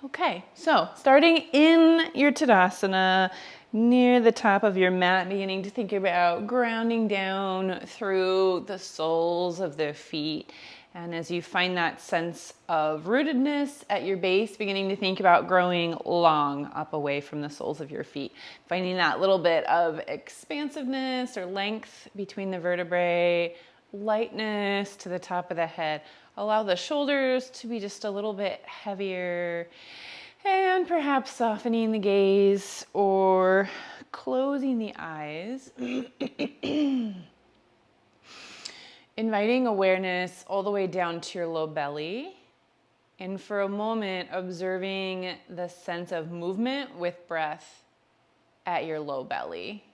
Okay, so starting in your Tadasana, near the top of your mat, beginning to think about grounding down through the soles of the feet. And as you find that sense of rootedness at your base, beginning to think about growing long up away from the soles of your feet. Finding that little bit of expansiveness or length between the vertebrae, lightness to the top of the head. Allow the shoulders to be just a little bit heavier, and perhaps softening the gaze or closing the eyes. Inviting awareness all the way down to your low belly. And for a moment, observing the sense of movement with breath at your low belly.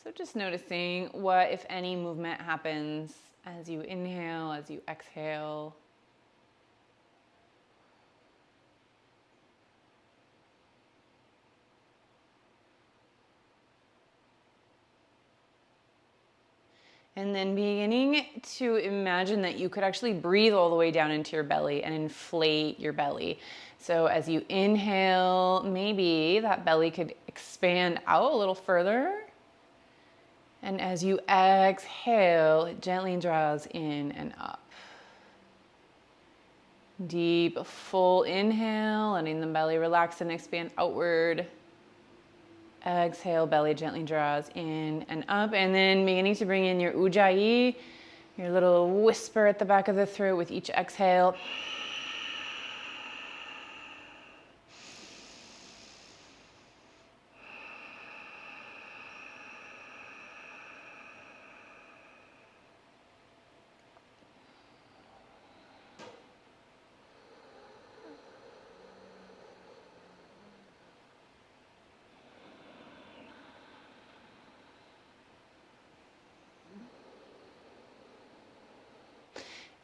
So just noticing what, if any, movement happens as you inhale, as you exhale. And then beginning to imagine that you could actually breathe all the way down into your belly and inflate your belly. So as you inhale, maybe that belly could expand out a little further. And as you exhale, it gently draws in and up. Deep, full inhale, letting the belly relax and expand outward. Exhale, belly gently draws in and up. And then beginning to bring in your ujjayi, your little whisper at the back of the throat with each exhale.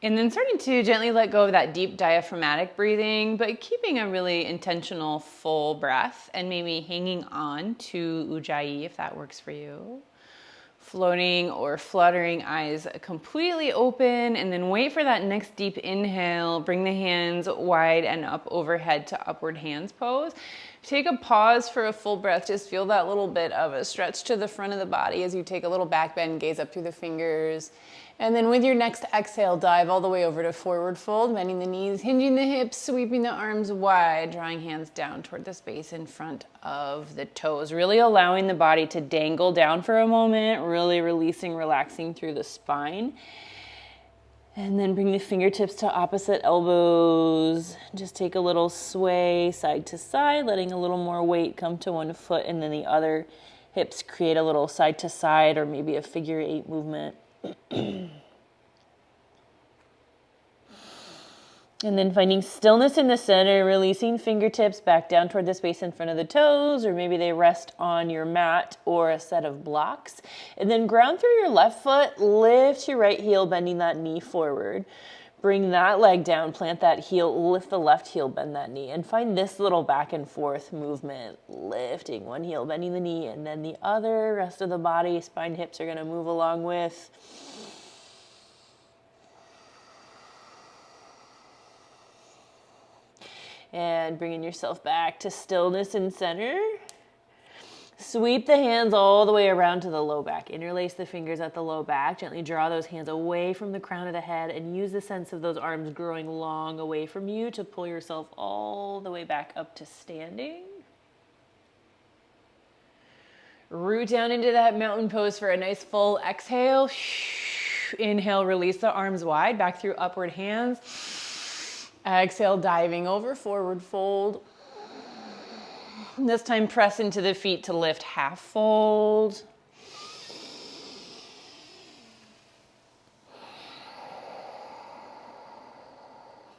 And then starting to gently let go of that deep diaphragmatic breathing, but keeping a really intentional full breath and maybe hanging on to ujjayi if that works for you. Floating or fluttering, eyes completely open, and then wait for that next deep inhale. Bring the hands wide and up overhead to upward hands pose. Take a pause for a full breath. Just feel that little bit of a stretch to the front of the body as you take a little back bend, gaze up through the fingers. And then with your next exhale, dive all the way over to forward fold, bending the knees, hinging the hips, sweeping the arms wide, drawing hands down toward the space in front of the toes. Really allowing the body to dangle down for a moment, really releasing, relaxing through the spine. And then bring the fingertips to opposite elbows. Just take a little sway side to side, letting a little more weight come to one foot, and then the other hips create a little side to side or maybe a figure 8 movement. And then finding stillness in the center, releasing fingertips back down toward the space in front of the toes, or maybe they rest on your mat or a set of blocks. And then ground through your left foot, lift your right heel, bending that knee forward. Bring that leg down, plant that heel, lift the left heel, bend that knee, and find this little back and forth movement, lifting one heel, bending the knee, and then the other, rest of the body, spine, hips are going to move along with. And bringing yourself back to stillness and center. Sweep the hands all the way around to the low back. Interlace the fingers at the low back. Gently draw those hands away from the crown of the head and use the sense of those arms growing long away from you to pull yourself all the way back up to standing. Root down into that mountain pose for a nice full exhale. Inhale, release the arms wide, back through upward hands. Exhale, diving over, forward fold. This time press into the feet to lift, half fold.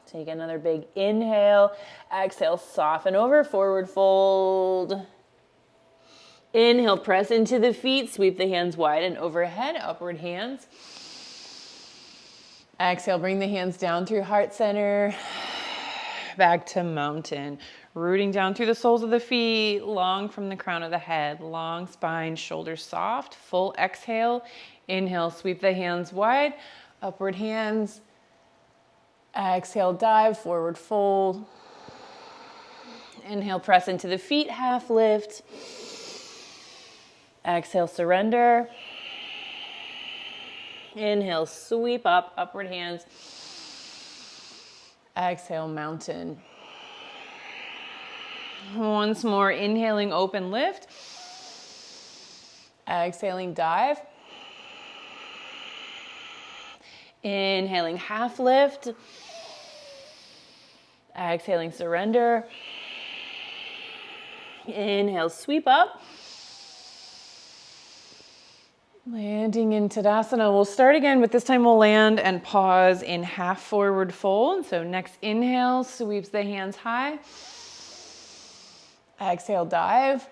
Take another big inhale. Exhale, soften over, forward fold. Inhale, press into the feet, sweep the hands wide and overhead, upward hands. Exhale, bring the hands down through heart center, back to mountain. Rooting down through the soles of the feet, long from the crown of the head, long spine, shoulders soft, full exhale. Inhale, sweep the hands wide, upward hands. Exhale, dive, forward fold. Inhale, press into the feet, half lift. Exhale, surrender. Inhale, sweep up, upward hands. Exhale, mountain. Once more, inhaling, open lift. Exhaling, dive. Inhaling, half lift. Exhaling, surrender. Inhale, sweep up. Landing in Tadasana. We'll start again, but this time we'll land and pause in half forward fold. So next inhale, sweeps the hands high. Exhale, dive.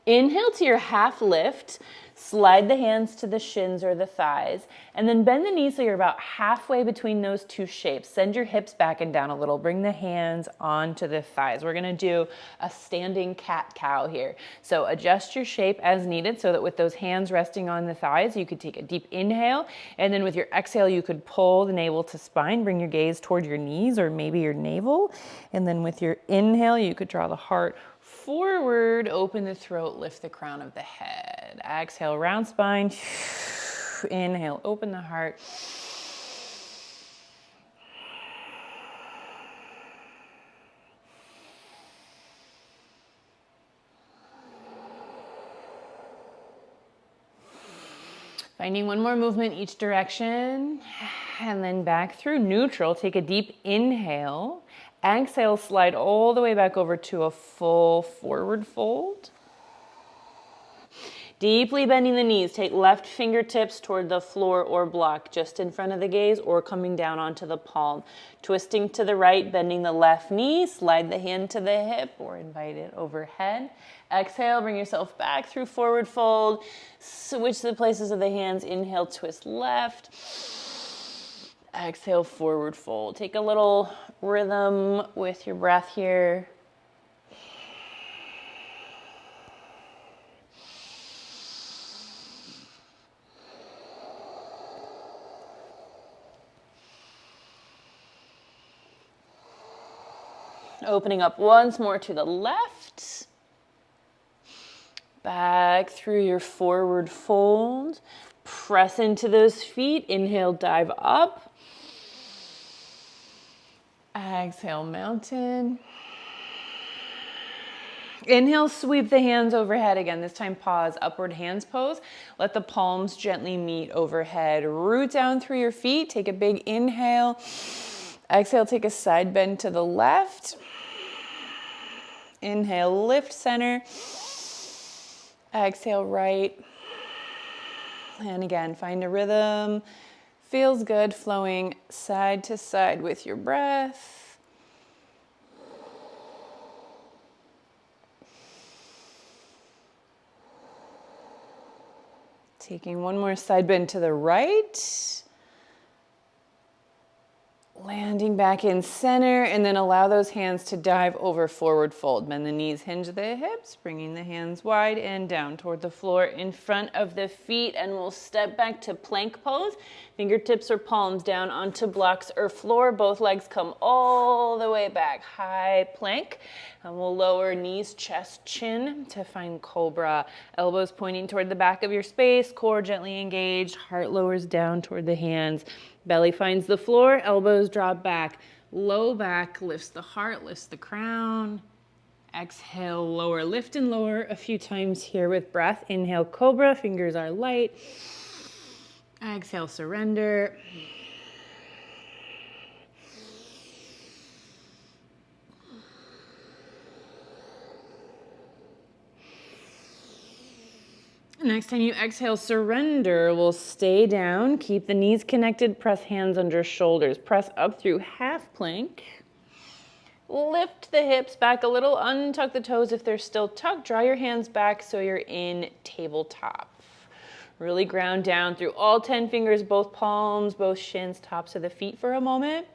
Inhale to your half lift. Slide the hands to the shins or the thighs, and then bend the knees so you're about halfway between those two shapes. Send your hips back and down a little. Bring the hands onto the thighs. We're gonna do a standing cat-cow here. So adjust your shape as needed so that with those hands resting on the thighs, you could take a deep inhale, and then with your exhale, you could pull the navel to spine. Bring your gaze toward your knees or maybe your navel, and then with your inhale, you could draw the heart forward, open the throat, lift the crown of the head. Exhale, round spine. Inhale, open the heart. Finding one more movement each direction, and then back through neutral. Take a deep inhale. Exhale, slide all the way back over to a full forward fold. Deeply bending the knees. Take left fingertips toward the floor or block just in front of the gaze or coming down onto the palm. Twisting to the right, bending the left knee. Slide the hand to the hip or invite it overhead. Exhale, bring yourself back through forward fold. Switch the places of the hands. Inhale, twist left. Exhale, forward fold. Take a little rhythm with your breath here. Opening up once more to the left. Back through your forward fold. Press into those feet. Inhale, dive up. Exhale, mountain. Inhale, sweep the hands overhead again. This time pause, upward hands pose. Let the palms gently meet overhead. Root down through your feet. Take a big inhale. Exhale, take a side bend to the left. Inhale, lift center. Exhale, right. And again, find a rhythm. Feels good, flowing side to side with your breath. Taking one more side bend to the right. Landing back in center, and then allow those hands to dive over forward fold. Bend the knees, hinge the hips, bringing the hands wide and down toward the floor in front of the feet, and we'll step back to plank pose. Fingertips or palms down onto blocks or floor. Both legs come all the way back. High plank, and we'll lower knees, chest, chin to find cobra. Elbows pointing toward the back of your space, core gently engaged, heart lowers down toward the hands. Belly finds the floor, elbows drop back. Low back lifts the heart, lifts the crown. Exhale, lower, lift and lower a few times here with breath. Inhale, cobra, fingers are light. Exhale, surrender. Next time you exhale, surrender. We'll stay down. Keep the knees connected. Press hands under shoulders. Press up through half plank. Lift the hips back a little. Untuck the toes if they're still tucked. Draw your hands back so you're in tabletop. Really ground down through all 10 fingers, both palms, both shins, tops of the feet for a moment.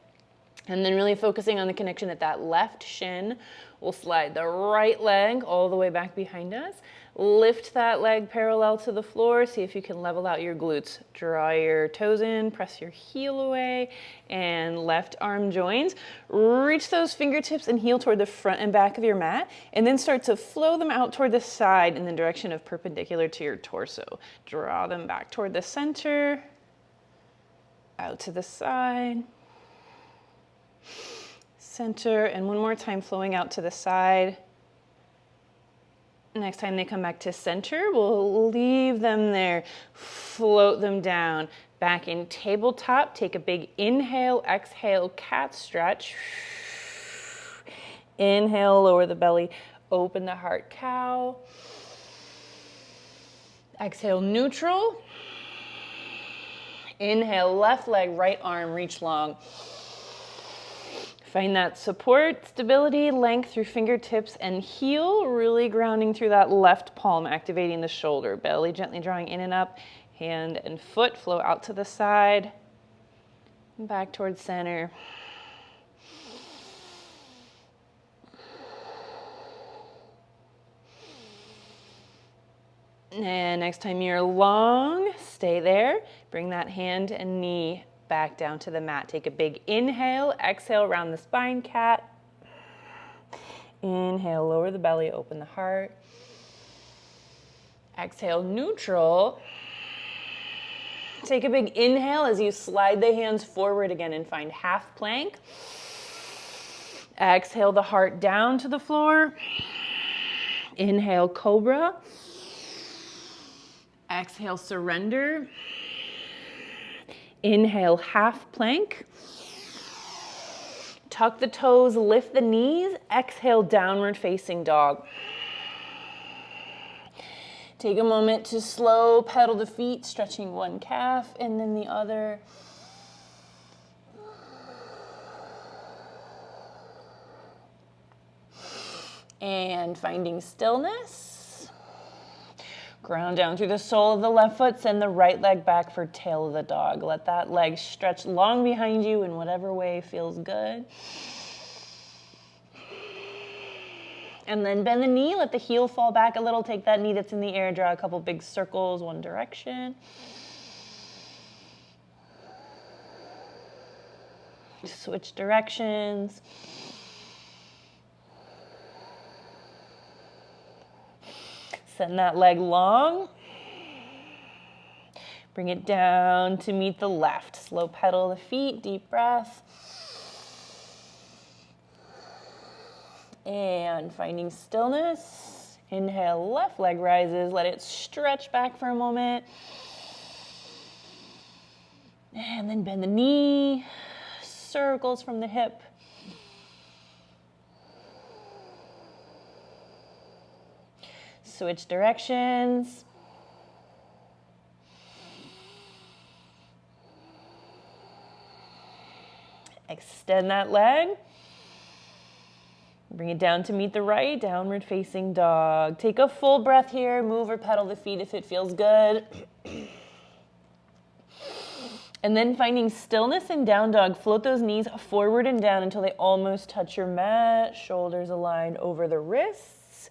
And then really focusing on the connection at that left shin. We'll slide the right leg all the way back behind us. Lift that leg parallel to the floor. See if you can level out your glutes. Draw your toes in, press your heel away, and left arm joins. Reach those fingertips and heel toward the front and back of your mat, and then start to flow them out toward the side in the direction of perpendicular to your torso. Draw them back toward the center, out to the side. Center, and one more time flowing out to the side. Next time they come back to center, we'll leave them there, float them down. Back in tabletop, take a big inhale, exhale, cat stretch. Inhale, lower the belly, open the heart, cow. Exhale, neutral. Inhale, left leg, right arm, reach long. Find that support, stability, length through fingertips and heel, really grounding through that left palm, activating the shoulder. Belly gently drawing in and up, hand and foot flow out to the side, and back towards center. And next time you're long, stay there. Bring that hand and knee back down to the mat. Take a big inhale, exhale around the spine, cat. Inhale, lower the belly, open the heart. Exhale, neutral. Take a big inhale as you slide the hands forward again and find half plank. Exhale the heart down to the floor. Inhale, cobra. Exhale, surrender. Inhale, half plank. Tuck the toes, lift the knees. Exhale, downward facing dog. Take a moment to slow pedal the feet, stretching one calf and then the other. And finding stillness. Ground down through the sole of the left foot, send the right leg back for tail of the dog. Let that leg stretch long behind you in whatever way feels good. And then bend the knee, let the heel fall back a little. Take that knee that's in the air, draw a couple big circles, one direction. Switch directions. Send that leg long. Bring it down to meet the left. Slow pedal the feet, deep breath. And finding stillness. Inhale, left leg rises. Let it stretch back for a moment. And then bend the knee. Circles from the hip. Switch directions. Extend that leg. Bring it down to meet the right, downward facing dog. Take a full breath here. Move or pedal the feet if it feels good. And then finding stillness in down dog, float those knees forward and down until they almost touch your mat. Shoulders aligned over the wrists.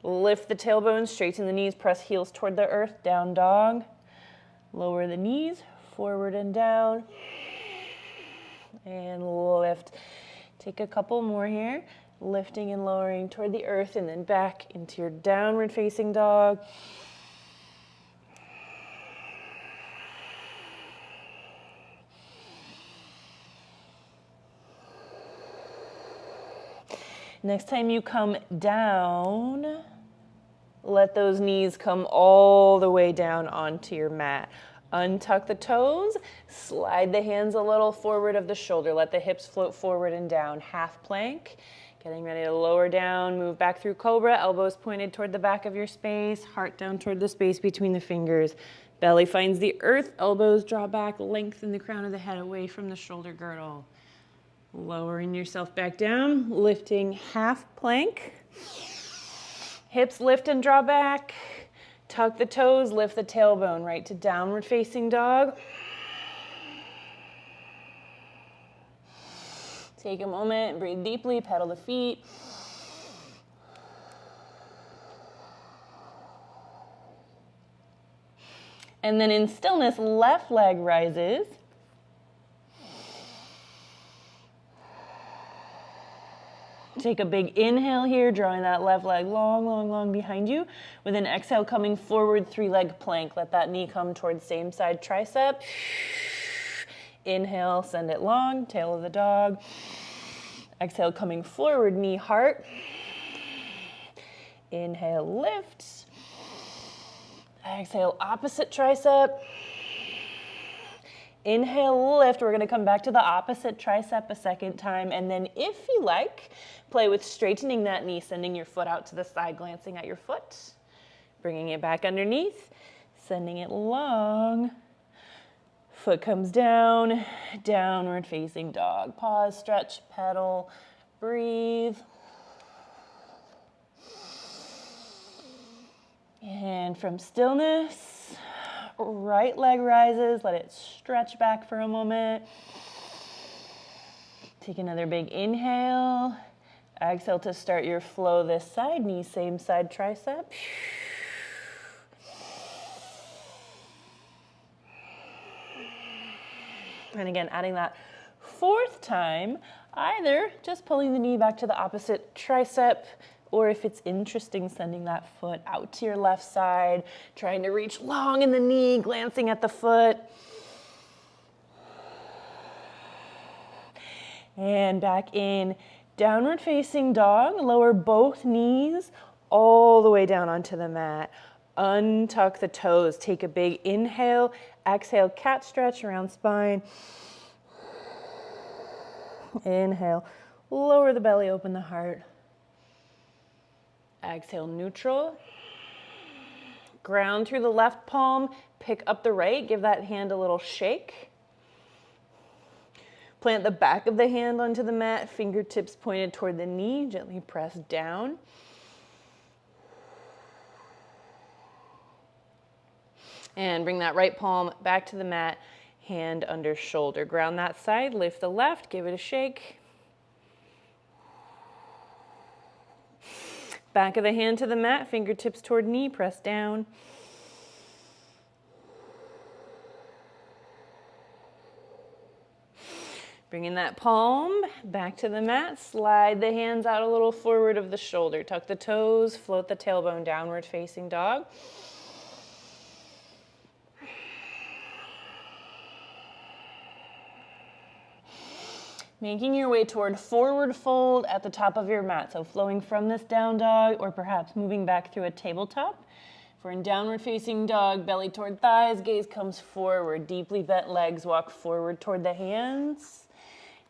Lift the tailbone, straighten the knees, press heels toward the earth, down dog. Lower the knees, forward and down. And lift. Take a couple more here. Lifting and lowering toward the earth and then back into your downward facing dog. Next time you come down, let those knees come all the way down onto your mat. Untuck the toes, slide the hands a little forward of the shoulder. Let the hips float forward and down, half plank. Getting ready to lower down, move back through cobra, elbows pointed toward the back of your space, heart down toward the space between the fingers. Belly finds the earth, elbows draw back, lengthen the crown of the head away from the shoulder girdle. Lowering yourself back down, lifting half plank. Hips lift and draw back. Tuck the toes, lift the tailbone right to downward facing dog. Take a moment, breathe deeply, pedal the feet. And then in stillness, left leg rises. Take a big inhale here, drawing that left leg long, long, long behind you. With an exhale, coming forward, 3-leg plank. Let that knee come towards same side tricep. Inhale, send it long, tail of the dog. Exhale, coming forward, knee heart. Inhale, lift. Exhale, opposite tricep. Inhale, lift. We're going to come back to the opposite tricep a second time. And then if you like, play with straightening that knee, sending your foot out to the side, glancing at your foot. Bringing it back underneath, sending it long. Foot comes down, downward facing dog. Pause, stretch, pedal, breathe. And from stillness, right leg rises, let it stretch back for a moment. Take another big inhale. Exhale to start your flow this side, knee same side tricep. And again, adding that fourth time, either just pulling the knee back to the opposite tricep, or if it's interesting, sending that foot out to your left side, trying to reach long in the knee, glancing at the foot. And back in downward facing dog, lower both knees all the way down onto the mat. Untuck the toes, take a big inhale, exhale, cat stretch around spine. Inhale, lower the belly, open the heart. Exhale, neutral. Ground through the left palm, pick up the right, give that hand a little shake. Plant the back of the hand onto the mat, fingertips pointed toward the knee, gently press down. And bring that right palm back to the mat, hand under shoulder. Ground that side, lift the left, give it a shake. Back of the hand to the mat, fingertips toward knee, press down. Bringing that palm back to the mat, slide the hands out a little forward of the shoulder. Tuck the toes, float the tailbone, downward facing dog. Making your way toward forward fold at the top of your mat. So flowing from this down dog, or perhaps moving back through a tabletop. If we're in downward facing dog, belly toward thighs, gaze comes forward. Deeply bent legs walk forward toward the hands.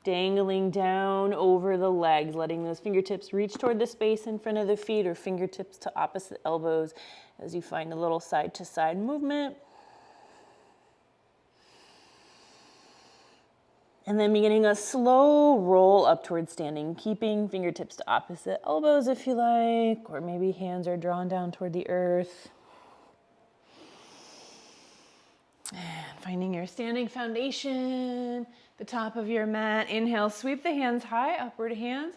Dangling down over the legs, letting those fingertips reach toward the space in front of the feet, or fingertips to opposite elbows as you find a little side to side movement. And then beginning a slow roll up towards standing, keeping fingertips to opposite elbows if you like, or maybe hands are drawn down toward the earth. And finding your standing foundation, the top of your mat. Inhale, sweep the hands high, upward hands.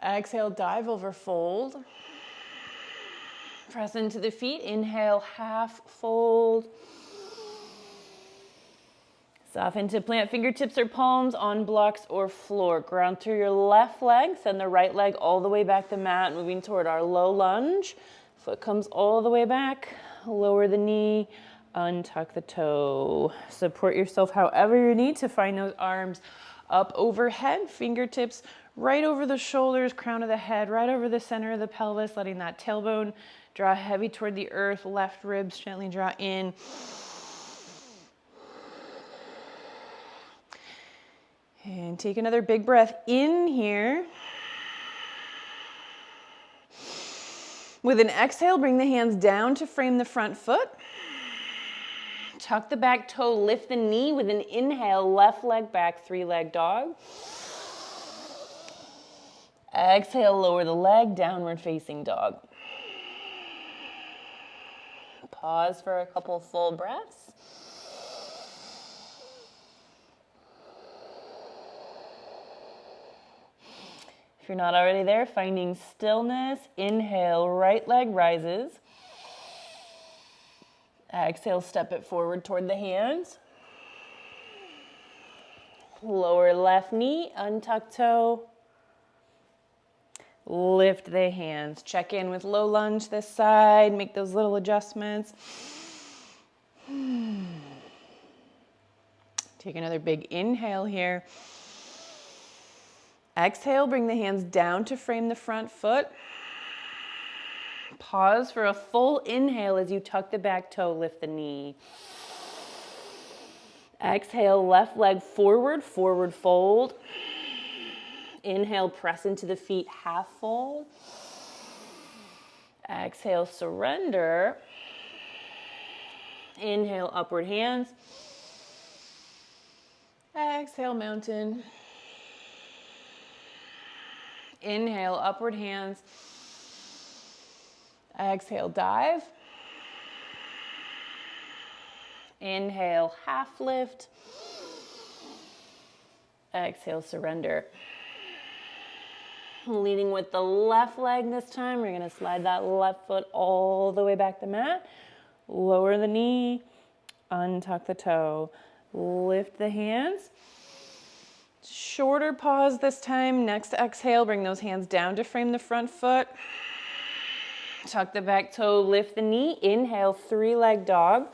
Exhale, dive over, fold. Press into the feet. Inhale, half fold. Soften to plant fingertips or palms on blocks or floor. Ground through your left leg. Send the right leg all the way back the mat, moving toward our low lunge. Foot comes all the way back. Lower the knee. Untuck the toe. Support yourself however you need to find those arms up overhead. Fingertips right over the shoulders, crown of the head, right over the center of the pelvis, letting that tailbone draw heavy toward the earth. Left ribs gently draw in. And take another big breath in here. With an exhale, bring the hands down to frame the front foot. Tuck the back toe, lift the knee. With an inhale, left leg back, 3-leg dog. Exhale, lower the leg, downward facing dog. Pause for a couple full breaths. If you're not already there, finding stillness. Inhale, right leg rises. Exhale, step it forward toward the hands. Lower left knee, untuck toe. Lift the hands. Check in with low lunge this side. Make those little adjustments. Take another big inhale here. Exhale, bring the hands down to frame the front foot. Pause for a full inhale as you tuck the back toe, lift the knee. Exhale, left leg forward, forward fold. Inhale, press into the feet, half fold. Exhale, surrender. Inhale, upward hands. Exhale, mountain. Inhale, upward hands. Exhale, dive. Inhale, half lift. Exhale, surrender. Leading with the left leg this time. We're going to slide that left foot all the way back the mat. Lower the knee. Untuck the toe. Lift the hands. Shorter pause this time. Next exhale, bring those hands down to frame the front foot. Tuck the back toe, lift the knee. Inhale, three-leg dog.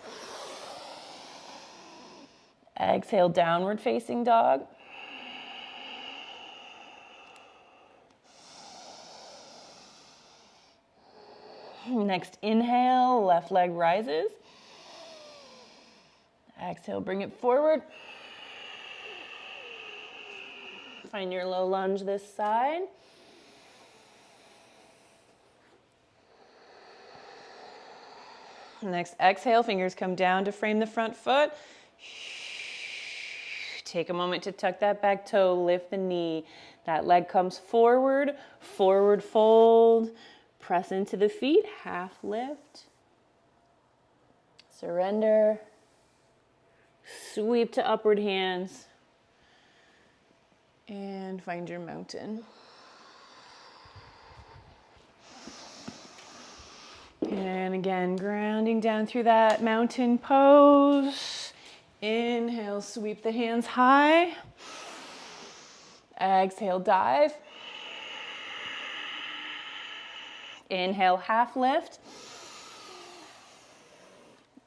Exhale, downward facing dog. Next inhale, left leg rises. Exhale, bring it forward. Find your low lunge this side. Next exhale, fingers come down to frame the front foot. Take a moment to tuck that back toe, lift the knee. That leg comes forward, forward fold. Press into the feet, half lift. Surrender. Sweep to upward hands. And find your mountain. And again, grounding down through that mountain pose. Inhale, sweep the hands high. Exhale, dive. Inhale, half lift.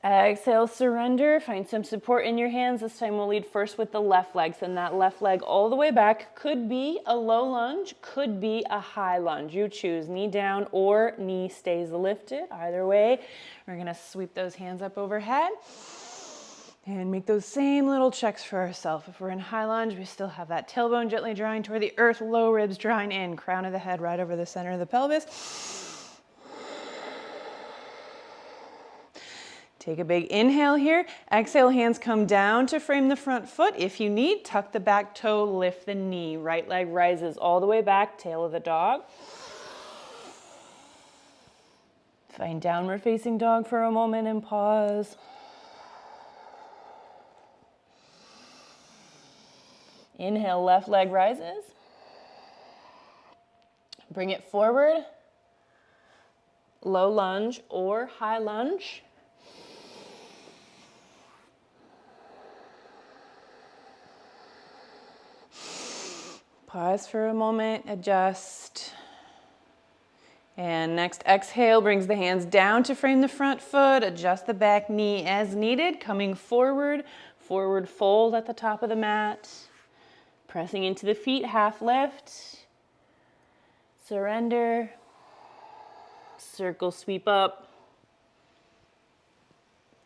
Exhale, surrender. Find some support in your hands. This time we'll lead first with the left leg. Send that left leg all the way back. Could be a low lunge, could be a high lunge. You choose, knee down or knee stays lifted. Either way, we're gonna sweep those hands up overhead and make those same little checks for ourselves. If we're in high lunge, we still have that tailbone gently drawing toward the earth, low ribs drawing in, crown of the head right over the center of the pelvis. Take a big inhale here. Exhale, hands come down to frame the front foot. If you need, tuck the back toe, lift the knee. Right leg rises all the way back, tail of the dog. Find downward facing dog for a moment and pause. Inhale, left leg rises. Bring it forward. Low lunge or high lunge. Pause for a moment, adjust. And next exhale brings the hands down to frame the front foot. Adjust the back knee as needed. Coming forward, forward fold at the top of the mat. Pressing into the feet, half lift. Surrender. Circle sweep up.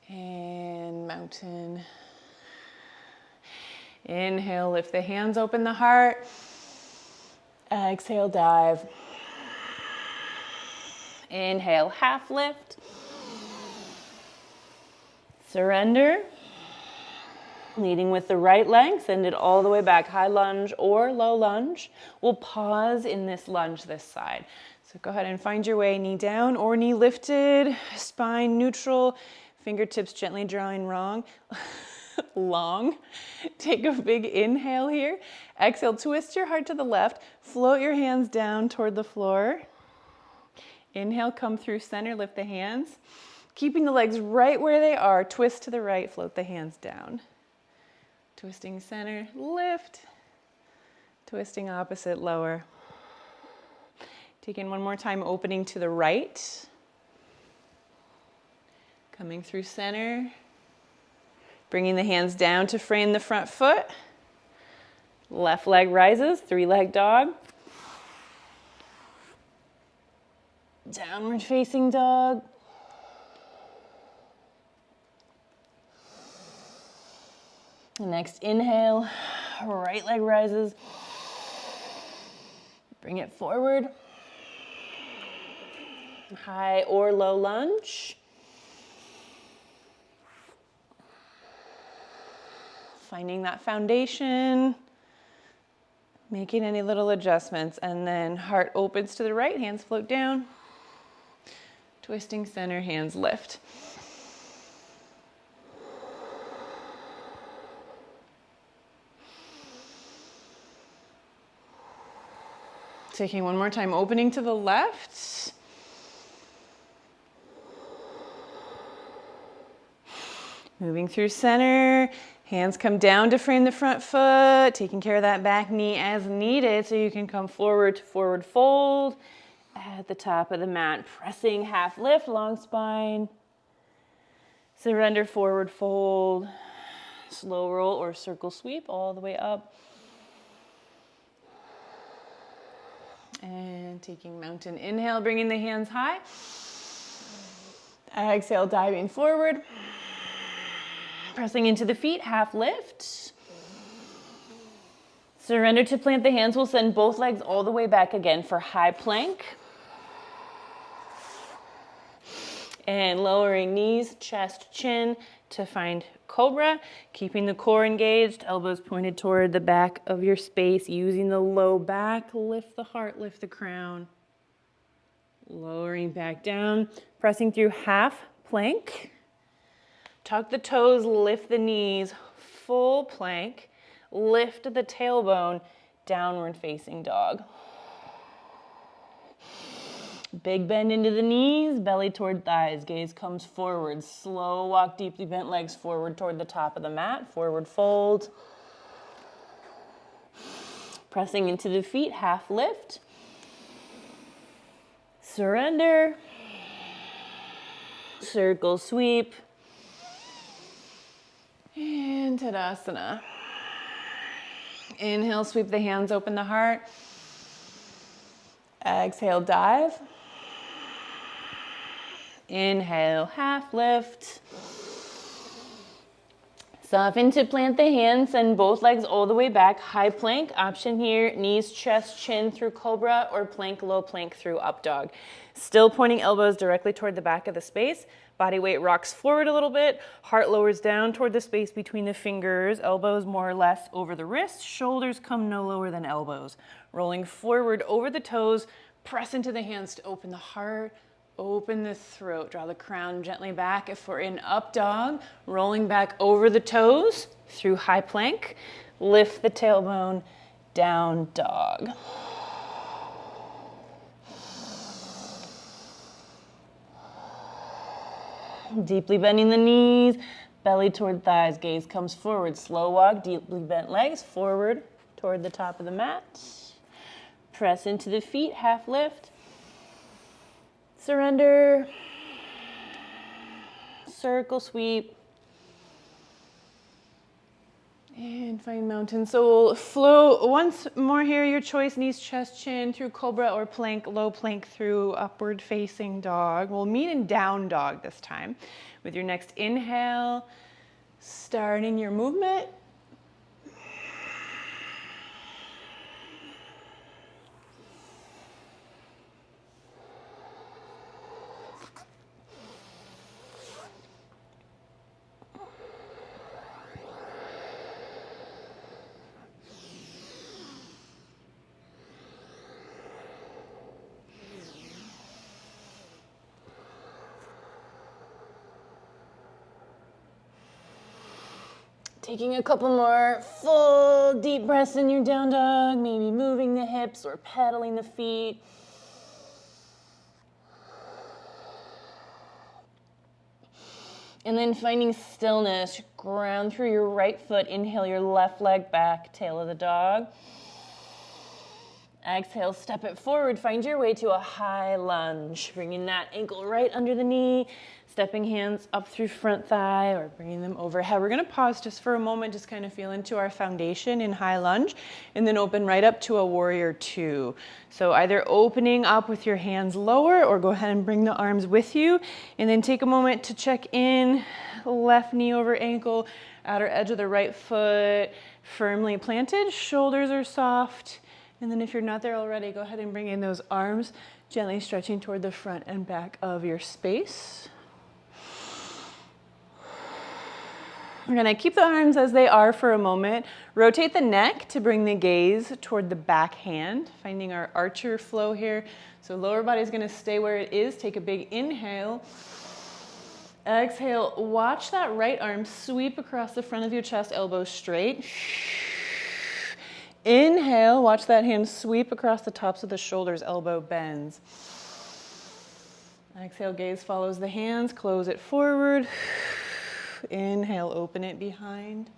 And mountain. Inhale, lift the hands, open the heart. Exhale, dive. Inhale, half lift. Surrender. Leading with the right leg, send it all the way back, high lunge or low lunge. We'll pause in this lunge this side. So go ahead and find your way, knee down or knee lifted, spine neutral, fingertips gently drawing long. Take a big inhale here. Exhale, twist your heart to the left. Float your hands down toward the floor. Inhale, come through center, lift the hands. Keeping the legs right where they are, twist to the right, float the hands down. Twisting center, lift. Twisting opposite, lower. Taking one more time, opening to the right. Coming through center. Bringing the hands down to frame the front foot. Left leg rises, three-leg dog. Downward facing dog. Next inhale, right leg rises. Bring it forward. High or low lunge. Finding that foundation. Making any little adjustments. And then heart opens to the right, hands float down. Twisting center, hands lift. Taking one more time, opening to the left. Moving through center. Hands come down to frame the front foot, taking care of that back knee as needed so you can come forward to forward fold at the top of the mat. Pressing half lift, long spine. Surrender, forward fold. Slow roll or circle sweep all the way up. And taking mountain inhale, bringing the hands high. Exhale, diving forward. Pressing into the feet, half lift. Surrender to plant the hands. We'll send both legs all the way back again for high plank. And lowering knees, chest, chin to find cobra. Keeping the core engaged, elbows pointed toward the back of your space. Using the low back, lift the heart, lift the crown. Lowering back down, pressing through half plank. Tuck the toes, lift the knees, full plank. Lift the tailbone, downward facing dog. Big bend into the knees, belly toward thighs, gaze comes forward. Slow walk, deeply bent legs forward toward the top of the mat, forward fold. Pressing into the feet, half lift. Surrender. Circle sweep. And Tadasana. Inhale, sweep the hands, open the heart. Exhale, dive. Inhale, half lift. Soften to plant the hands, send both legs all the way back. High plank, option here, knees, chest, chin through cobra, or plank, low plank through up dog. Still pointing elbows directly toward the back of the space. Body weight rocks forward a little bit. Heart lowers down toward the space between the fingers. Elbows more or less over the wrists. Shoulders come no lower than elbows. Rolling forward over the toes. Press into the hands to open the heart. Open the throat. Draw the crown gently back. If we're in up dog, rolling back over the toes through high plank. Lift the tailbone, down dog. Deeply bending the knees, belly toward thighs, gaze comes forward. Slow walk, deeply bent legs forward toward the top of the mat. Press into the feet, half lift. Surrender. Circle sweep. And find mountain. So we'll flow once more here, your choice, knees, chest, chin through cobra or plank, low plank through upward facing dog. We'll meet in down dog this time. With your next inhale, starting your movement. Taking a couple more full deep breaths in your down dog, maybe moving the hips or pedaling the feet. And then finding stillness, ground through your right foot, inhale your left leg back, tail of the dog. Exhale, step it forward, find your way to a high lunge, bringing that ankle right under the knee, stepping hands up through front thigh or bringing them overhead. We're gonna pause just for a moment, just kind of feel into our foundation in high lunge, and then open right up to a warrior two. So either opening up with your hands lower or go ahead and bring the arms with you, and then take a moment to check in, left knee over ankle, outer edge of the right foot firmly planted, shoulders are soft. And then if you're not there already, go ahead and bring in those arms, gently stretching toward the front and back of your space. We're gonna keep the arms as they are for a moment. Rotate the neck to bring the gaze toward the back hand, finding our archer flow here. So lower body's gonna stay where it is. Take a big inhale. Exhale, watch that right arm sweep across the front of your chest, elbows straight. Inhale, watch that hand sweep across the tops of the shoulders, elbow bends. Exhale, gaze follows the hands, close it forward. Inhale, open it behind.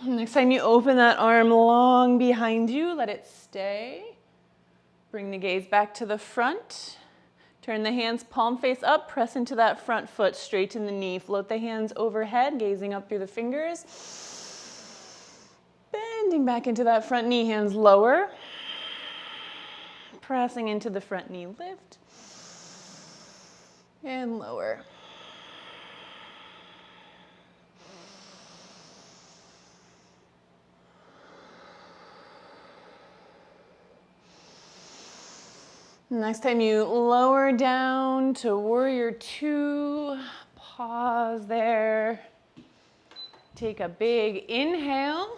Next time you open that arm long behind you, let it stay. Bring the gaze back to the front. Turn the hands palm face up, press into that front foot, straighten the knee. Float the hands overhead, gazing up through the fingers. Bending back into that front knee, hands lower. Pressing into the front knee, lift. And lower. Next time you lower down to warrior two, pause there. Take a big inhale.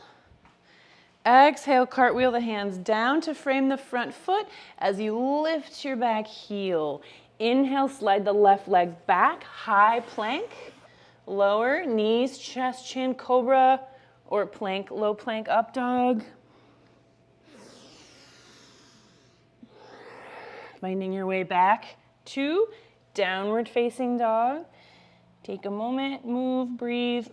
Exhale, cartwheel the hands down to frame the front foot as you lift your back heel. Inhale, slide the left leg back, high plank. Lower, knees, chest, chin, cobra, or plank, low plank, up dog. Finding your way back to downward facing dog. Take a moment, move, breathe.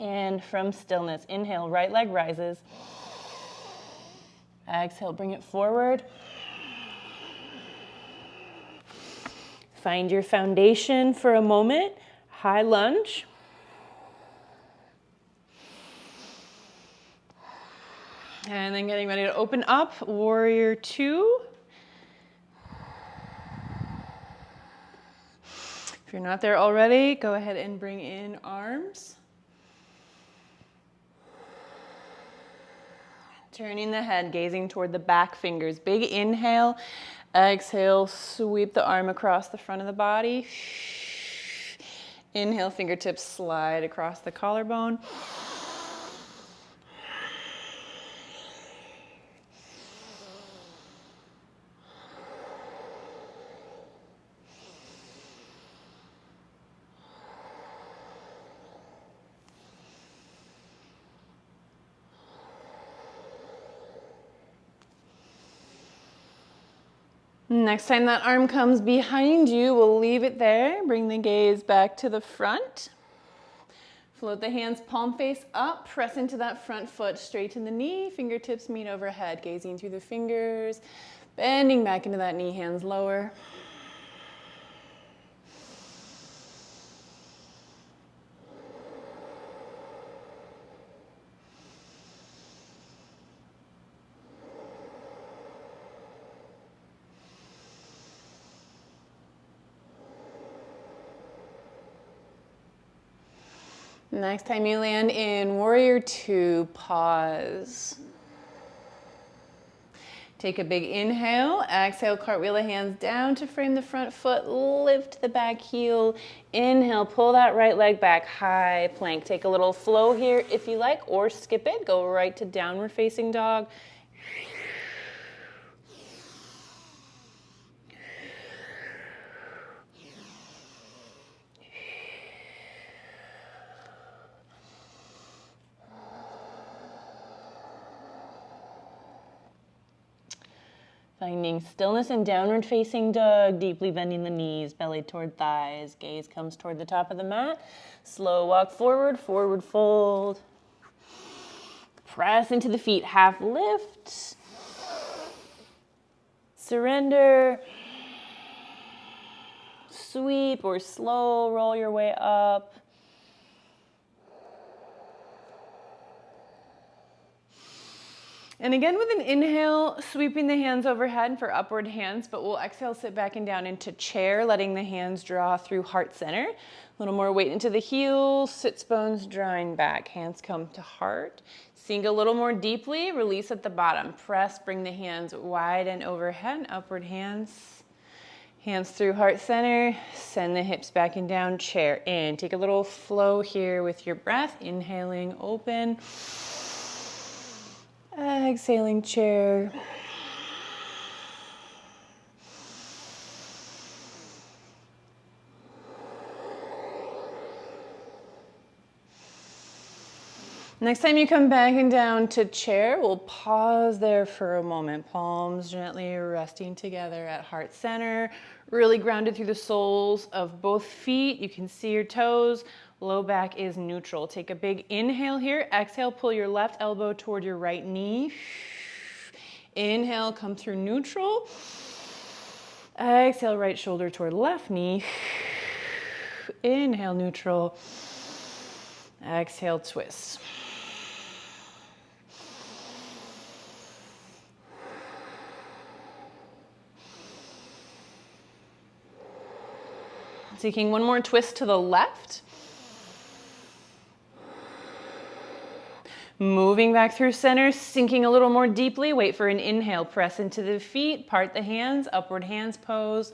And from stillness, inhale, right leg rises. Exhale, bring it forward. Find your foundation for a moment. High lunge. And then getting ready to open up, warrior two. If you're not there already, go ahead and bring in arms. Turning the head, gazing toward the back fingers. Big inhale, exhale, sweep the arm across the front of the body. Inhale, fingertips slide across the collarbone. Next time that arm comes behind you, we'll leave it there. Bring the gaze back to the front. Float the hands palm face up, press into that front foot, straighten the knee, fingertips meet overhead, gazing through the fingers, bending back into that knee, hands lower. Next time you land in warrior two, pause. Take a big inhale, exhale, cartwheel the hands down to frame the front foot, lift the back heel, inhale, pull that right leg back, high plank. Take a little flow here if you like, or skip it, go right to downward facing dog. Finding stillness in downward facing dog, deeply bending the knees, belly toward thighs, gaze comes toward the top of the mat. Slow walk forward, forward fold. Press into the feet, half lift. Surrender. Sweep or slow roll your way up. And again with an inhale, sweeping the hands overhead for upward hands, but we'll exhale, sit back and down into chair, letting the hands draw through heart center. A little more weight into the heels, sits bones drawing back, hands come to heart. Sink a little more deeply, release at the bottom. Press, bring the hands wide and overhead, upward hands. Hands through heart center, send the hips back and down, chair in. Take a little flow here with your breath, inhaling, open. Exhaling, chair. Next time you come back and down to chair, we'll pause there for a moment. Palms gently resting together at heart center, really grounded through the soles of both feet. You can see your toes. Low back is neutral. Take a big inhale here. Exhale, pull your left elbow toward your right knee. Inhale, come through neutral. Exhale, right shoulder toward left knee. Inhale, neutral. Exhale, twist. Taking one more twist to the left. Moving back through center, sinking a little more deeply. Wait for an inhale. Press into the feet, part the hands, upward hands pose.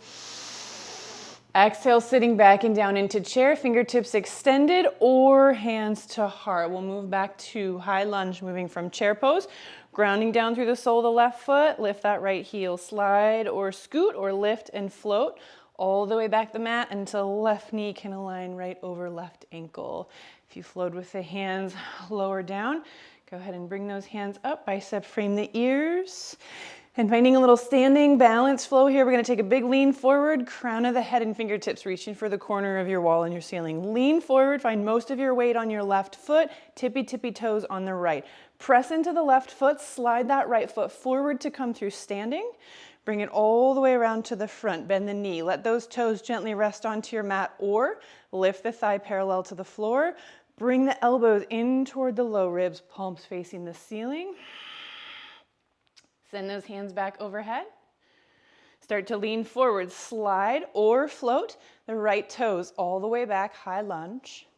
Exhale, sitting back and down into chair, fingertips extended or hands to heart. We'll move back to high lunge, moving from chair pose, grounding down through the sole of the left foot. Lift that right heel, slide or scoot or lift and float all the way back the mat until left knee can align right over left ankle. If you float with the hands lower down, go ahead and bring those hands up, bicep frame the ears. And finding a little standing balance flow here, we're gonna take a big lean forward, crown of the head and fingertips reaching for the corner of your wall and your ceiling. Lean forward, find most of your weight on your left foot, tippy toes on the right. Press into the left foot, slide that right foot forward to come through standing. Bring it all the way around to the front, bend the knee. Let those toes gently rest onto your mat or lift the thigh parallel to the floor. Bring the elbows in toward the low ribs, palms facing the ceiling. Send those hands back overhead. Start to lean forward, slide or float the right toes all the way back, high lunge.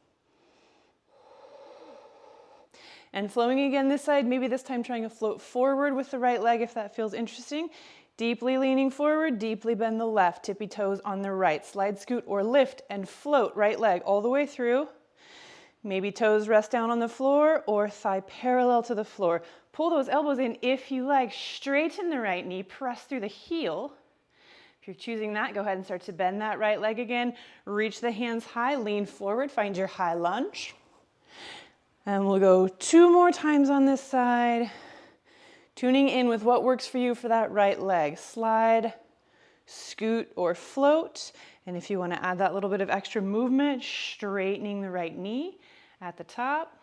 And flowing again this side, maybe this time trying to float forward with the right leg if that feels interesting. Deeply leaning forward, deeply bend the left, tippy toes on the right. Slide, scoot, or lift and float right leg all the way through. Maybe toes rest down on the floor or thigh parallel to the floor. Pull those elbows in if you like. Straighten the right knee, press through the heel. If you're choosing that, go ahead and start to bend that right leg again. Reach the hands high, lean forward, find your high lunge. And we'll go 2 more times on this side. Tuning in with what works for you for that right leg. Slide, scoot, or float. And if you want to add that little bit of extra movement, straightening the right knee at the top.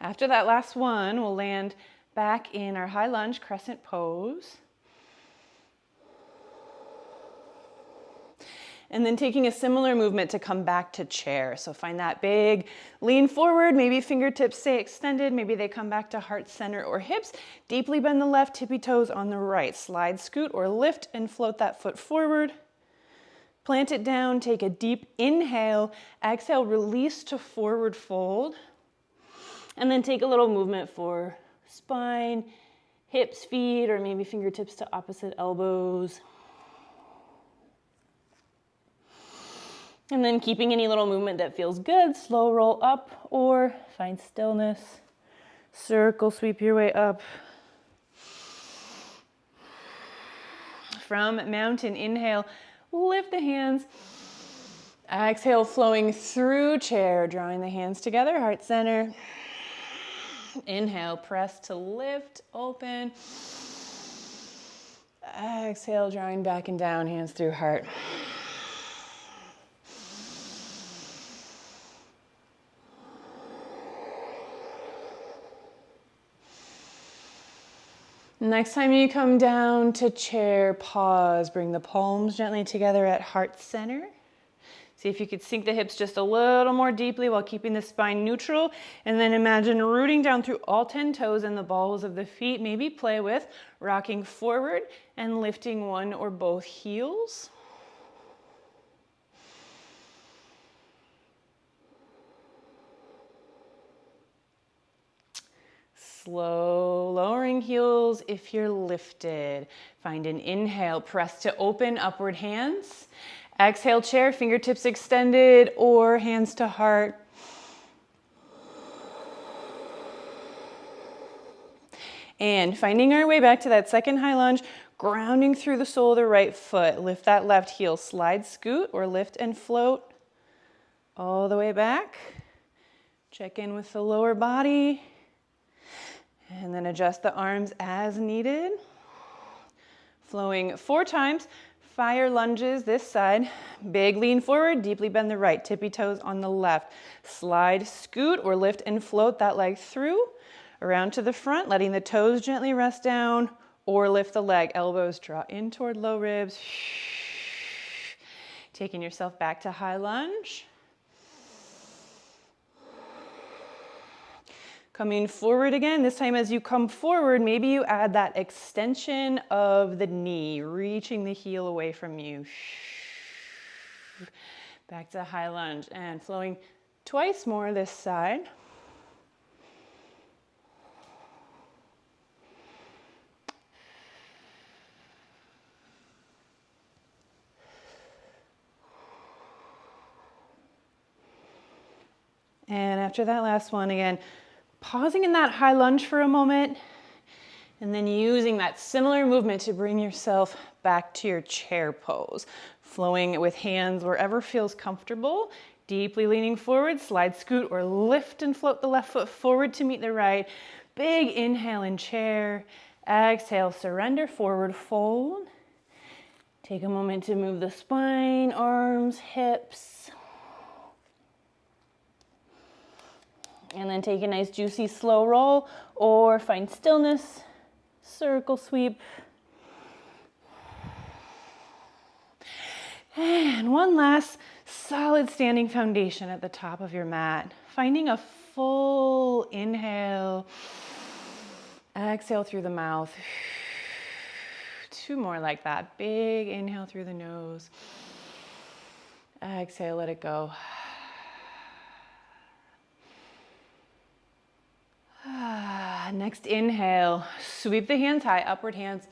After that last one, we'll land back in our high lunge crescent pose. And then taking a similar movement to come back to chair. So find that big lean forward, maybe fingertips stay extended, maybe they come back to heart center or hips. Deeply bend the left, tippy toes on the right. Slide, scoot, or lift and float that foot forward. Plant it down, take a deep inhale. Exhale, release to forward fold. And then take a little movement for spine, hips, feet, or maybe fingertips to opposite elbows. And then keeping any little movement that feels good, slow roll up or find stillness. Circle sweep your way up. From mountain, inhale, lift the hands. Exhale, flowing through chair, drawing the hands together, heart center. Inhale, press to lift, open. Exhale, drawing back and down, hands through heart. Next time you come down to chair, pause. Bring the palms gently together at heart center. See if you could sink the hips just a little more deeply while keeping the spine neutral. And then imagine rooting down through all 10 toes and the balls of the feet. Maybe play with rocking forward and lifting one or both heels. Slow, lowering heels if you're lifted. Find an inhale, press to open, upward hands. Exhale, chair, fingertips extended or hands to heart. And finding our way back to that second high lunge, grounding through the sole of the right foot. Lift that left heel, slide, scoot, or lift and float all the way back. Check in with the lower body. And then adjust the arms as needed. Flowing 4 times. Fire lunges this side. Big lean forward, deeply bend the right. Tippy toes on the left. Slide, scoot, or lift and float that leg through. Around to the front, letting the toes gently rest down. Or lift the leg. Elbows draw in toward low ribs. Taking yourself back to high lunge. Coming forward again, this time as you come forward, maybe you add that extension of the knee, reaching the heel away from you. Back to high lunge and flowing twice more this side. And after that last one again, pausing in that high lunge for a moment, and then using that similar movement to bring yourself back to your chair pose. Flowing with hands wherever feels comfortable, deeply leaning forward, slide, scoot, or lift and float the left foot forward to meet the right. Big inhale in chair. Exhale, surrender, forward fold. Take a moment to move the spine, arms, hips. And then take a nice juicy slow roll or find stillness, circle sweep. And one last solid standing foundation at the top of your mat. Finding a full inhale, exhale through the mouth. 2 more like that. Big inhale through the nose. Exhale, let it go. Next inhale, sweep the hands high, upward hands.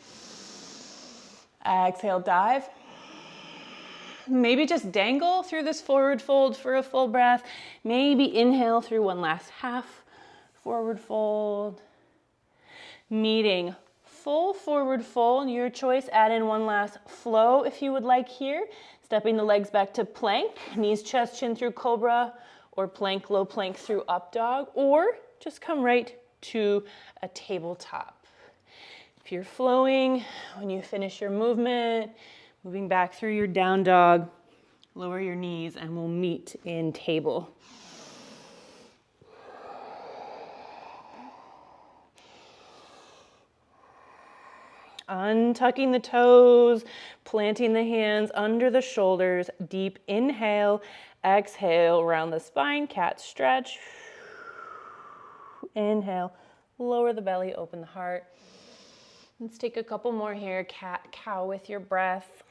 Exhale, dive. Maybe just dangle through this forward fold for a full breath. Maybe inhale through one last half forward fold. Meeting full forward fold, your choice. Add in one last flow if you would like here. Stepping the legs back to plank, knees, chest, chin through cobra, or plank, low plank through up dog, or just come right to a tabletop. If you're flowing, when you finish your movement, moving back through your down dog, lower your knees and we'll meet in table. Untucking the toes, planting the hands under the shoulders, deep inhale, exhale, round the spine, cat stretch. Inhale, lower the belly, open the heart. Let's take a couple more here. Cat, cow with your breath.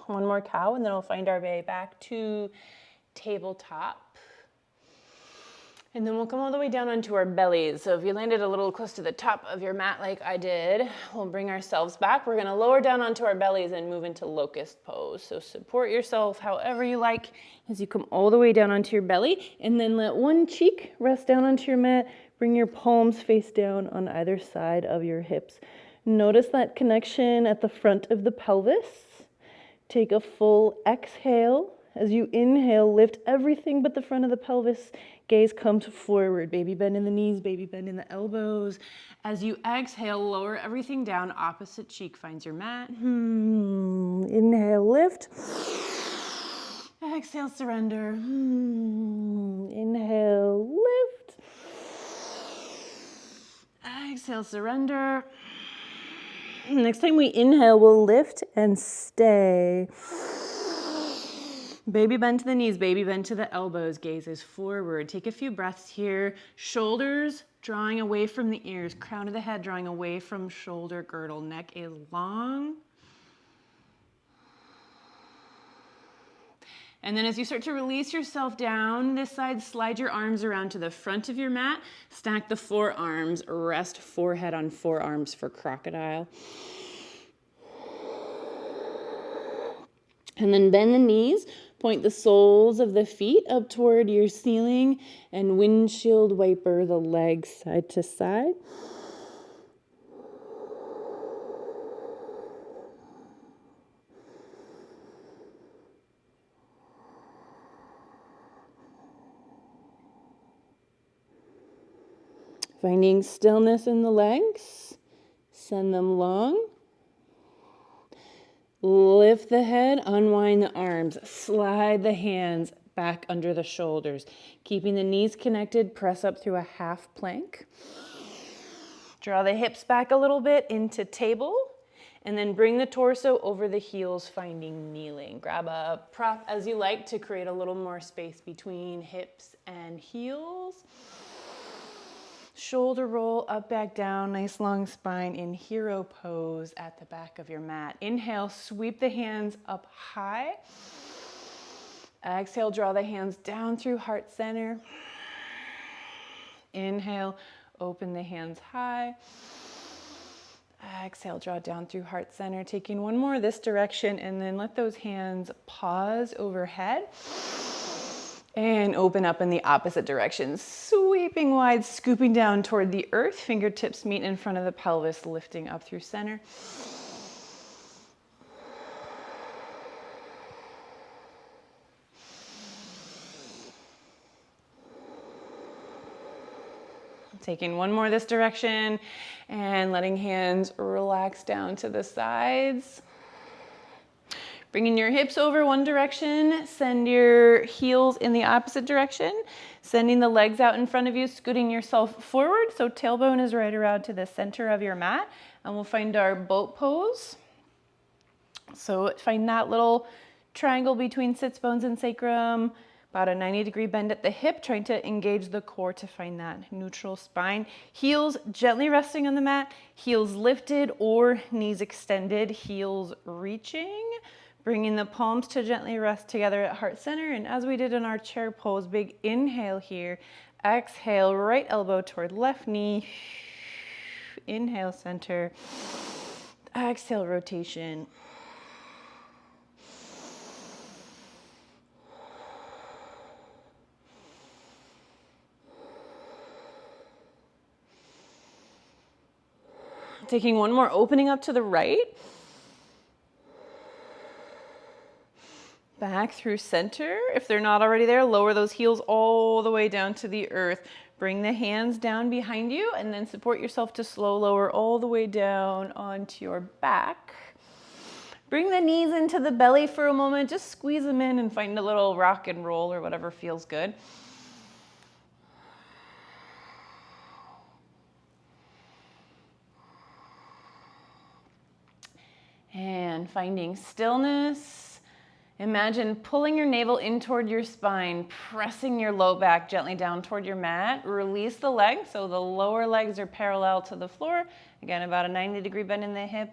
One more cow, and then we'll find our way back to tabletop. And then we'll come all the way down onto our bellies. So if you landed a little close to the top of your mat like I did, we'll bring ourselves back. We're gonna lower down onto our bellies and move into Locust Pose. So support yourself however you like as you come all the way down onto your belly, and then let one cheek rest down onto your mat. Bring your palms face down on either side of your hips. Notice that connection at the front of the pelvis. Take a full exhale. As you inhale, lift everything but the front of the pelvis. Gaze comes forward. Baby bend in the knees, baby bend in the elbows. As you exhale, lower everything down. Opposite cheek finds your mat. Inhale, lift. Exhale, surrender. Inhale, lift. Exhale, surrender. Next time we inhale, we'll lift and stay. Baby bend to the knees, baby bend to the elbows, gaze is forward. Take a few breaths here. Shoulders drawing away from the ears, crown of the head drawing away from shoulder girdle. Neck is long. And then as you start to release yourself down this side, slide your arms around to the front of your mat. Stack the forearms, rest forehead on forearms for crocodile. And then bend the knees, point the soles of the feet up toward your ceiling, and windshield wiper the legs side to side. Finding stillness in the legs, send them long. Lift the head, unwind the arms, slide the hands back under the shoulders. Keeping the knees connected, press up through a half plank. Draw the hips back a little bit into table, and then bring the torso over the heels, finding kneeling. Grab a prop as you like to create a little more space between hips and heels. Shoulder roll up, back down, nice long spine in hero pose at the back of your mat. Inhale, sweep the hands up high. Exhale, draw the hands down through heart center. Inhale, open the hands high. Exhale, draw down through heart center. Taking one more this direction, and then let those hands pause overhead. And open up in the opposite direction, sweeping wide, scooping down toward the earth. Fingertips meet in front of the pelvis, lifting up through center. Taking one more this direction and letting hands relax down to the sides. Bringing your hips over one direction, send your heels in the opposite direction, sending the legs out in front of you, scooting yourself forward so tailbone is right around to the center of your mat, and we'll find our boat pose. So find that little triangle between sits bones and sacrum, about a 90-degree bend at the hip, trying to engage the core to find that neutral spine. Heels gently resting on the mat, heels lifted or knees extended, heels reaching. Bringing the palms to gently rest together at heart center. And as we did in our chair pose, big inhale here. Exhale, right elbow toward left knee. Inhale, center. Exhale, rotation. Taking one more, opening up to the right. Back through center. If they're not already there, lower those heels all the way down to the earth. Bring the hands down behind you and then support yourself to slow lower all the way down onto your back. Bring the knees into the belly for a moment. Just squeeze them in and find a little rock and roll or whatever feels good. And finding stillness. Imagine pulling your navel in toward your spine, pressing your low back gently down toward your mat. Release the legs so the lower legs are parallel to the floor. Again, about a 90-degree bend in the hip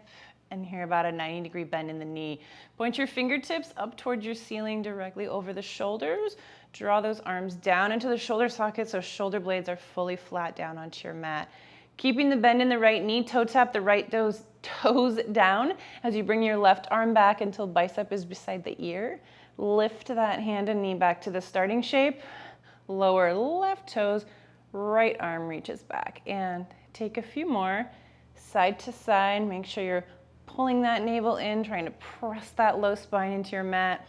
And here about a 90-degree bend in the knee. Point your fingertips up towards your ceiling directly over the shoulders. Draw those arms down into the shoulder sockets so shoulder blades are fully flat down onto your mat. Keeping the bend in the right knee, toe tap the right toes down as you bring your left arm back until bicep is beside the ear. Lift that hand and knee back to the starting shape. Lower left toes, right arm reaches back. And take a few more, side to side. Make sure you're pulling that navel in, trying to press that low spine into your mat.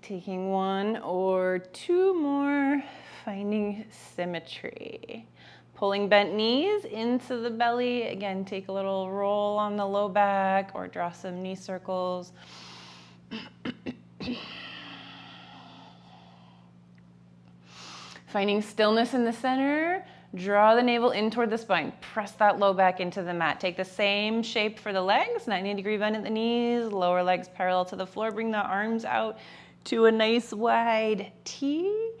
Taking one or two more, finding symmetry. Pulling bent knees into the belly. Again, take a little roll on the low back or draw some knee circles. Finding stillness in the center. Draw the navel in toward the spine. Press that low back into the mat. Take the same shape for the legs. 90-degree bend at the knees. Lower legs parallel to the floor. Bring the arms out to a nice wide T.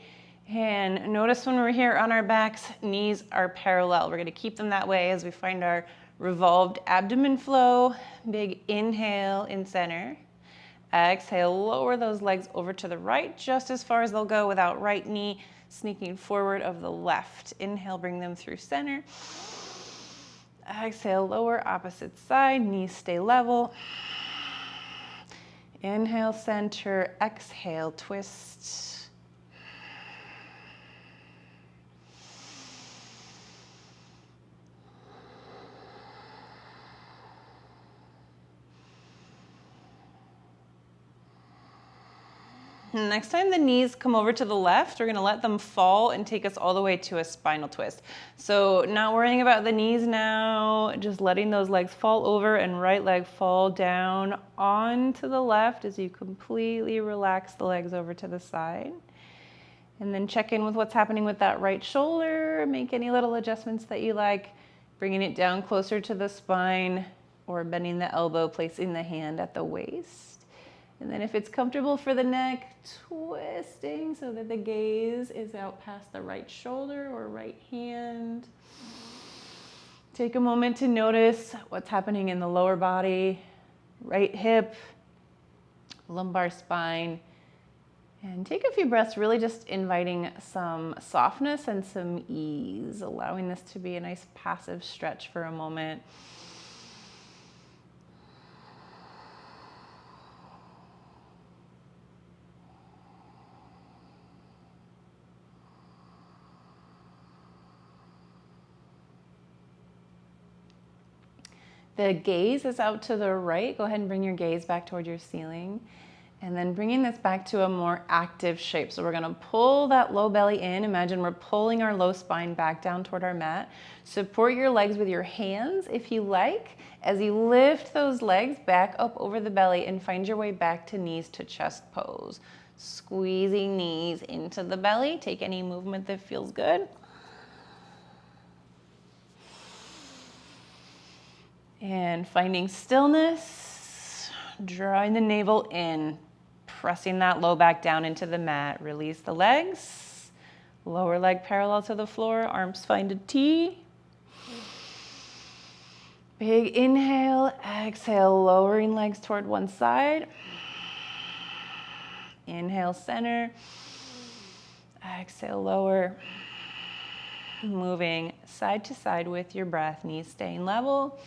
And notice when we're here on our backs, knees are parallel. We're going to keep them that way as we find our revolved abdomen flow. Big inhale in center. Exhale, lower those legs over to the right just as far as they'll go without right knee sneaking forward of the left. Inhale, bring them through center. Exhale, lower opposite side, knees stay level. Inhale, center, exhale, twist. Next time the knees come over to the left, we're going to let them fall and take us all the way to a spinal twist. So not worrying about the knees now, just letting those legs fall over and right leg fall down onto the left as you completely relax the legs over to the side. And then check in with what's happening with that right shoulder. Make any little adjustments that you like, bringing it down closer to the spine or bending the elbow, placing the hand at the waist. And then if it's comfortable for the neck, twisting so that the gaze is out past the right shoulder or right hand. Take a moment to notice what's happening in the lower body, right hip, lumbar spine. And take a few breaths, really just inviting some softness and some ease, allowing this to be a nice passive stretch for a moment. The gaze is out to the right. Go ahead and bring your gaze back toward your ceiling. And then bringing this back to a more active shape. So we're gonna pull that low belly in. Imagine we're pulling our low spine back down toward our mat. Support your legs with your hands if you like, as you lift those legs back up over the belly and find your way back to knees to chest pose. Squeezing knees into the belly. Take any movement that feels good. And finding stillness, drawing the navel in, pressing that low back down into the mat. Release the legs, lower leg parallel to the floor, arms find a T. Big inhale, exhale, lowering legs toward one side. Inhale, center. Exhale, lower. Moving side to side with your breath, knees staying level.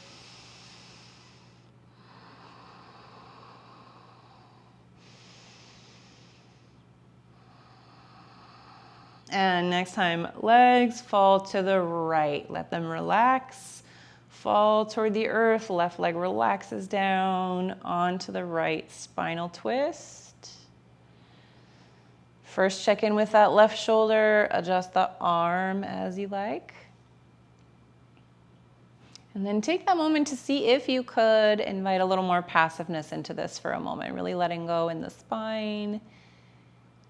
And next time, legs fall to the right. Let them relax. Fall toward the earth. Left leg relaxes down onto the right. Spinal twist. First, check in with that left shoulder. Adjust the arm as you like. And then take that moment to see if you could invite a little more passiveness into this for a moment. Really letting go in the spine.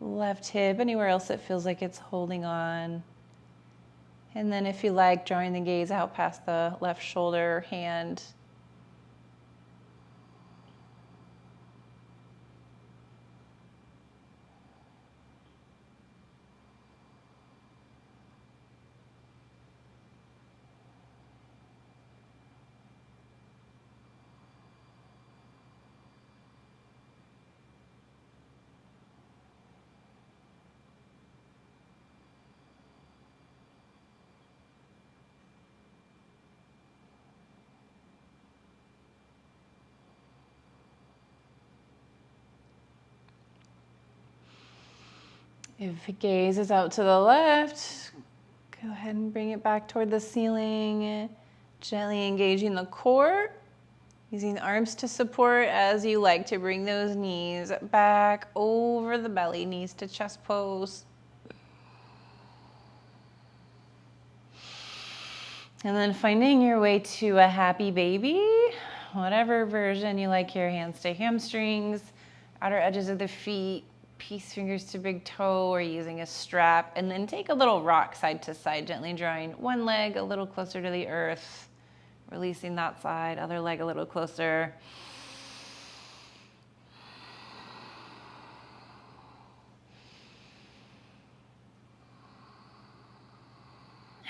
Left hip, anywhere else that feels like it's holding on. And then if you like, drawing the gaze out past the left shoulder, hand. If the gaze is out to the left, go ahead and bring it back toward the ceiling, gently engaging the core, using the arms to support as you like to bring those knees back over the belly, knees to chest pose. And then finding your way to a happy baby, whatever version you like here, hands to hamstrings, outer edges of the feet, peace fingers to big toe, or using a strap. And then take a little rock side to side, gently drawing one leg a little closer to the earth, releasing that side, other leg a little closer.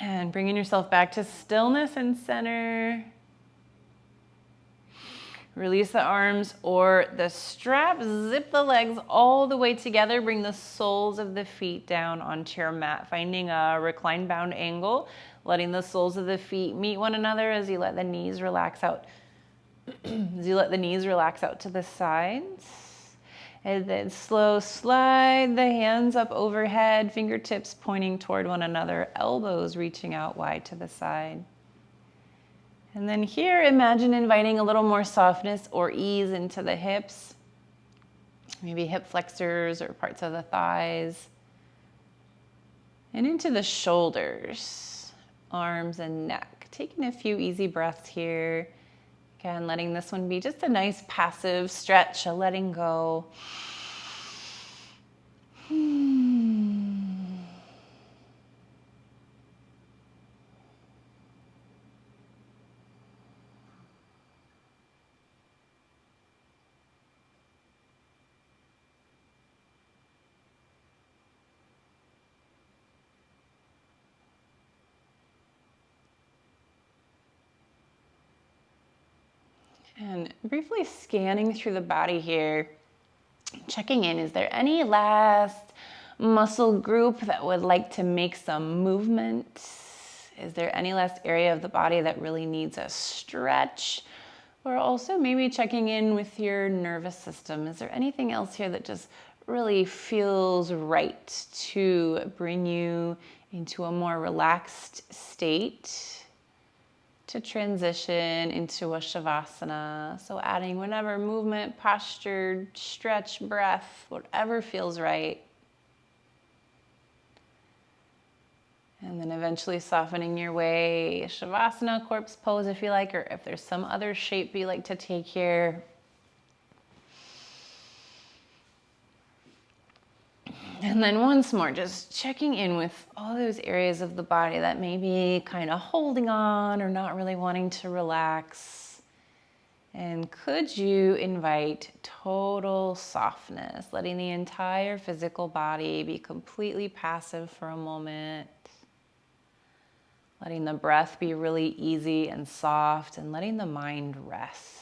And bringing yourself back to stillness and center. Release the arms or the strap. Zip the legs all the way together. Bring the soles of the feet down onto your mat. Finding a reclined bound angle. Letting the soles of the feet meet one another as you let the knees relax out. As you let the knees relax out to the sides. And then slow slide the hands up overhead, fingertips pointing toward one another, elbows reaching out wide to the side. And then here, imagine inviting a little more softness or ease into the hips, maybe hip flexors or parts of the thighs, and into the shoulders, arms and neck. Taking a few easy breaths here. Again, letting this one be just a nice passive stretch, a letting go. And briefly scanning through the body here, checking in, is there any last muscle group that would like to make some movement? Is there any last area of the body that really needs a stretch? Or also maybe checking in with your nervous system. Is there anything else here that just really feels right to bring you into a more relaxed state? To transition into a Shavasana. So adding whatever movement, posture, stretch, breath, whatever feels right. And then eventually softening your way, Shavasana, corpse pose if you like, or if there's some other shape you like to take here. And then once more, just checking in with all those areas of the body that may be kind of holding on or not really wanting to relax. And could you invite total softness, letting the entire physical body be completely passive for a moment. Letting the breath be really easy and soft, and letting the mind rest.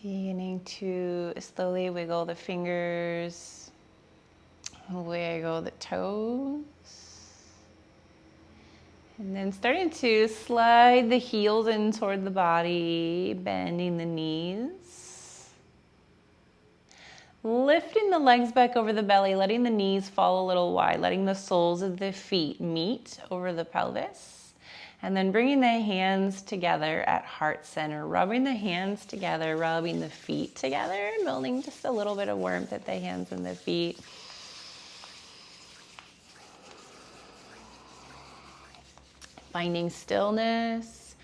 Beginning to slowly wiggle the fingers, wiggle the toes. And then starting to slide the heels in toward the body, bending the knees. Lifting the legs back over the belly, letting the knees fall a little wide, letting the soles of the feet meet over the pelvis. And then bringing the hands together at heart center, rubbing the hands together, rubbing the feet together, building just a little bit of warmth at the hands and the feet. Finding stillness.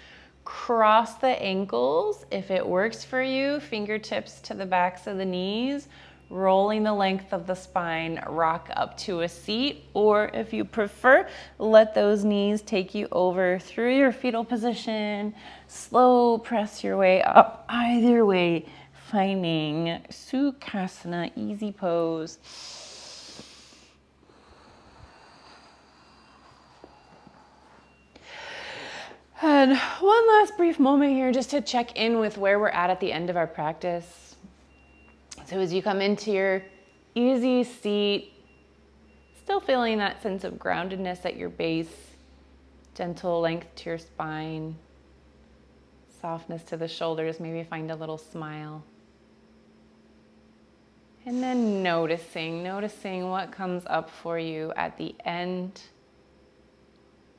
Cross the ankles if it works for you. Fingertips to the backs of the knees. Rolling the length of the spine, rock up to a seat. Or if you prefer, let those knees take you over through your fetal position. Slow press your way up. Either way, finding Sukhasana, easy pose. And one last brief moment here just to check in with where we're at the end of our practice. So as you come into your easy seat, still feeling that sense of groundedness at your base, gentle length to your spine, softness to the shoulders, maybe find a little smile. And then noticing what comes up for you at the end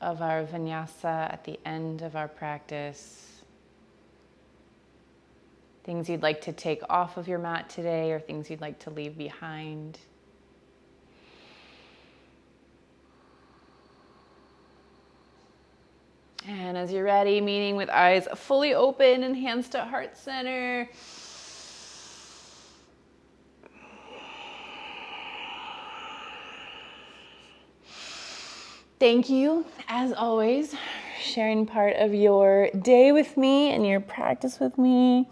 of our Vinyasa, at the end of our practice. Things you'd like to take off of your mat today or things you'd like to leave behind. And as you're ready, meeting with eyes fully open and hands to heart center. Thank you, as always, for sharing part of your day with me and your practice with me.